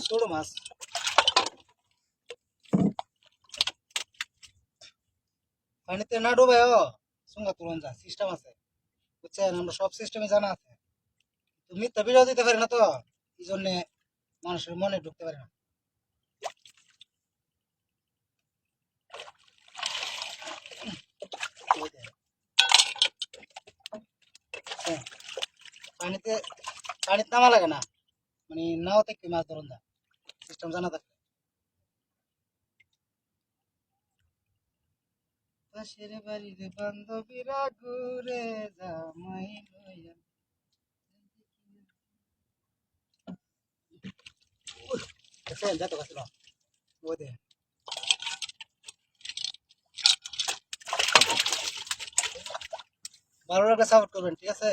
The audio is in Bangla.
ছোট মাছ পানিতে না ডুবাইও সুঙ্গা তুলন যা সিস্টেম আছে বুঝছেন, আমরা সব সিস্টেমে জানা আছে। তো মিথ্যা বিরোধ দিতে পারি না, তো এই জন্যে মানুষের মনে ঢুকতে পারে না। এই যে, হ্যাঁ, পানিতে পানিতে নামা লাগে না, মানে নাও থেকে মাছ ধরুন যা সিস্টেম জানা থাকে। পাশের বাড়ির বান্ধবীরা ঘুরে জামাই লইয়া দেখছেন যত গাছ না ওই দে। ভালো লাগলে সাপোর্ট করবেন, ঠিক আছে।